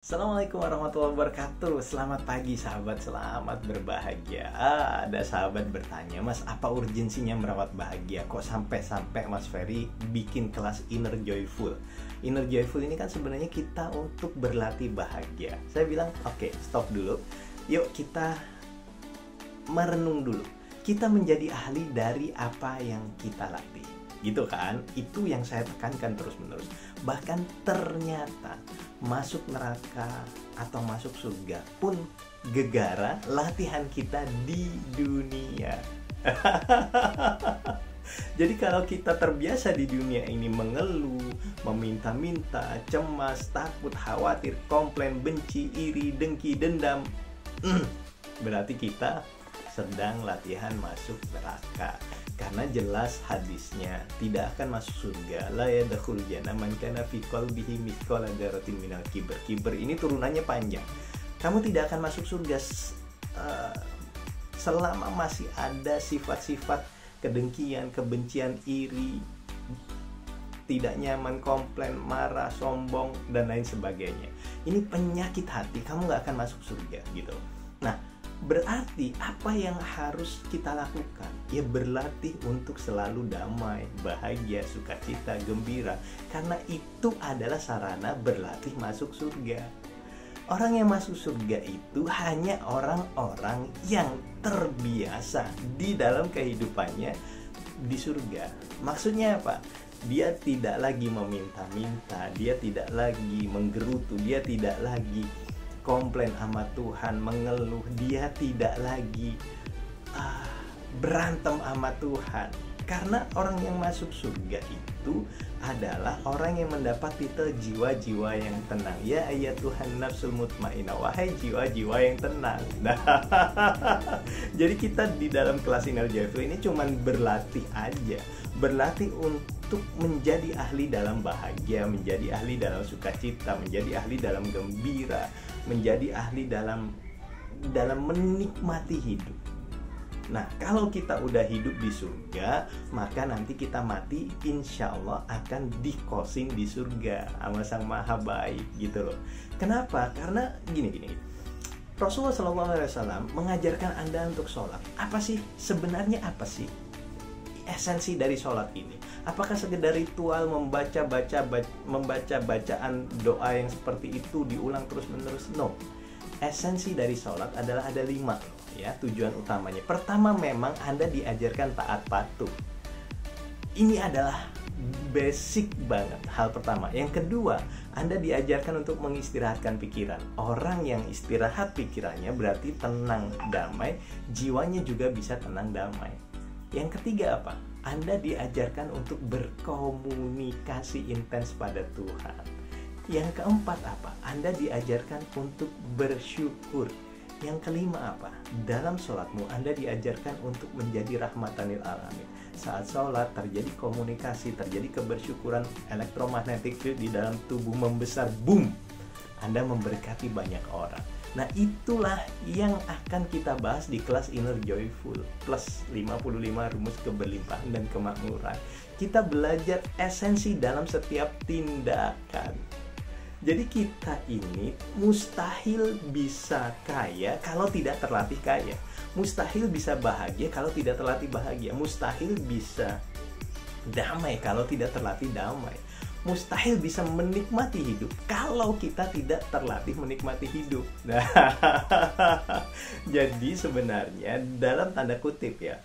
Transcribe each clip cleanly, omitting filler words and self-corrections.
Assalamualaikum warahmatullahi wabarakatuh. Selamat pagi sahabat, selamat berbahagia. Ada sahabat bertanya, Mas, apa urgensinya merawat bahagia? Kok sampai-sampai Mas Ferry bikin kelas Inner Joyful? Inner Joyful ini kan sebenarnya kita untuk berlatih bahagia. Saya bilang, oke, stop dulu. Yuk kita merenung dulu. Kita menjadi ahli dari apa yang kita latih. Gitu kan? Itu yang saya tekankan terus-menerus. Bahkan ternyata masuk neraka atau masuk surga pun gegara latihan kita di dunia. Jadi kalau kita terbiasa di dunia ini mengeluh, meminta-minta, cemas, takut, khawatir, komplain, benci, iri, dengki, dendam, berarti kita sedang latihan masuk neraka. Karena jelas hadisnya, tidak akan masuk surga la yadkhulul jannah man kana fi qalbihi mithqala dzarratin minal kibr. Kibr ini turunannya panjang. Kamu tidak akan masuk surga selama masih ada sifat-sifat kedengkian, kebencian, iri, tidak nyaman, komplain, marah, sombong, dan lain sebagainya. Ini penyakit hati, kamu nggak akan masuk surga gitu. Nah, berarti apa yang harus kita lakukan? Ya berlatih untuk selalu damai, bahagia, sukacita, gembira. Karena itu adalah sarana berlatih masuk surga. Orang yang masuk surga itu hanya orang-orang yang terbiasa di dalam kehidupannya di surga. Maksudnya apa? Dia tidak lagi meminta-minta, dia tidak lagi menggerutu, dia tidak lagi komplain sama Tuhan, mengeluh, dia tidak lagi berantem sama Tuhan. Karena orang yang masuk surga itu adalah orang yang mendapat titel jiwa-jiwa yang tenang. Ya ayat Tuhan nafsul mutmainnah, wahai jiwa-jiwa yang tenang. Nah, jadi kita di dalam kelas Inner Joyful ini cuman berlatih aja, berlatih untuk menjadi ahli dalam bahagia, menjadi ahli dalam sukacita, menjadi ahli dalam gembira, menjadi ahli dalam menikmati hidup. Nah, kalau kita udah hidup di surga, maka nanti kita mati insya Allah akan dikosin di surga sama Sang Maha Baik gitu loh. Kenapa? Karena gini. Rasulullah SAW mengajarkan Anda untuk sholat. Apa sih? Sebenarnya apa sih esensi dari sholat ini? Apakah sekedar ritual membaca bacaan doa yang seperti itu diulang terus-menerus? No. Esensi dari sholat adalah ada 5 ya, tujuan utamanya. Pertama, memang Anda diajarkan taat patuh. Ini adalah basic banget, hal pertama. Yang kedua, Anda diajarkan untuk mengistirahatkan pikiran. Orang yang istirahat pikirannya berarti tenang, damai, jiwanya juga bisa tenang, damai. Yang ketiga apa? Anda diajarkan untuk berkomunikasi intens pada Tuhan. Yang keempat apa? Anda diajarkan untuk bersyukur. Yang kelima apa? Dalam sholatmu Anda diajarkan untuk menjadi rahmatan lil alamin. Saat sholat terjadi komunikasi, terjadi kebersyukuran, elektromagnetic field di dalam tubuh membesar, boom! Anda memberkati banyak orang. Nah, itulah yang akan kita bahas di kelas Inner Joyful plus 55 rumus keberlimpahan dan kemakmuran. Kita belajar esensi dalam setiap tindakan. Jadi kita ini mustahil bisa kaya kalau tidak terlatih kaya. Mustahil bisa bahagia kalau tidak terlatih bahagia. Mustahil bisa damai kalau tidak terlatih damai. Mustahil bisa menikmati hidup kalau kita tidak terlatih menikmati hidup. Nah, jadi sebenarnya dalam tanda kutip ya,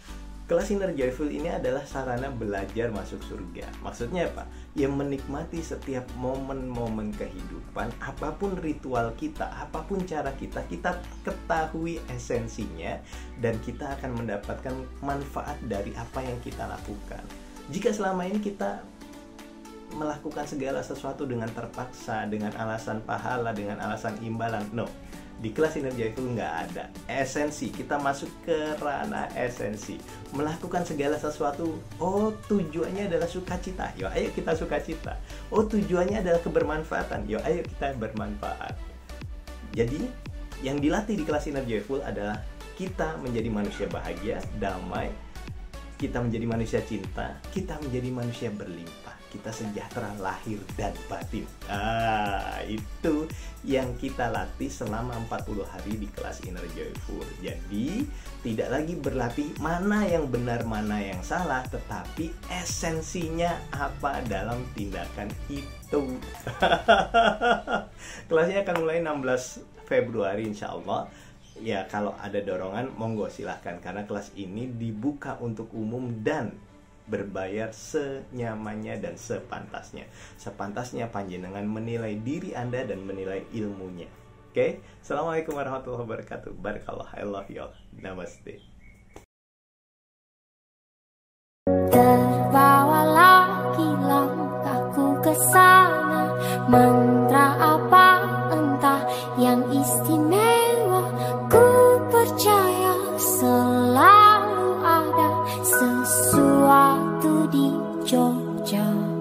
kelas Inner Joyful ini adalah sarana belajar masuk surga. Maksudnya apa? Ya menikmati setiap momen-momen kehidupan, apapun ritual kita, apapun cara kita ketahui esensinya dan kita akan mendapatkan manfaat dari apa yang kita lakukan. Jika selama ini kita melakukan segala sesuatu dengan terpaksa, dengan alasan pahala, dengan alasan imbalan, no. Di kelas Inner Joyful nggak ada esensi. Kita masuk ke ranah esensi, melakukan segala sesuatu. Oh, tujuannya adalah sukacita. Yo, ayo kita sukacita. Oh, tujuannya adalah kebermanfaatan. Yo, ayo kita bermanfaat. Jadi, yang dilatih di kelas Inner Joyful adalah kita menjadi manusia bahagia, damai, kita menjadi manusia cinta, kita menjadi manusia berlimpah, kita sejahtera lahir dan batin. Itu yang kita latih selama 40 hari di kelas Inner Joyful. Jadi tidak lagi berlatih mana yang benar, mana yang salah, tetapi esensinya apa dalam tindakan itu. Kelasnya akan mulai 16 Februari insya Allah. Ya, kalau ada dorongan monggo silahkan, karena kelas ini dibuka untuk umum dan berbayar senyamannya dan sepantasnya. Sepantasnya panjenengan menilai diri Anda dan menilai ilmunya. Oke? Assalamualaikum warahmatullahi wabarakatuh. Barakallah, I love you all. Namaste. Terbawalah langkahku ke sana, mantra apa entah yang istimewa, ku percaya selalu ada sesuatu di Jogja.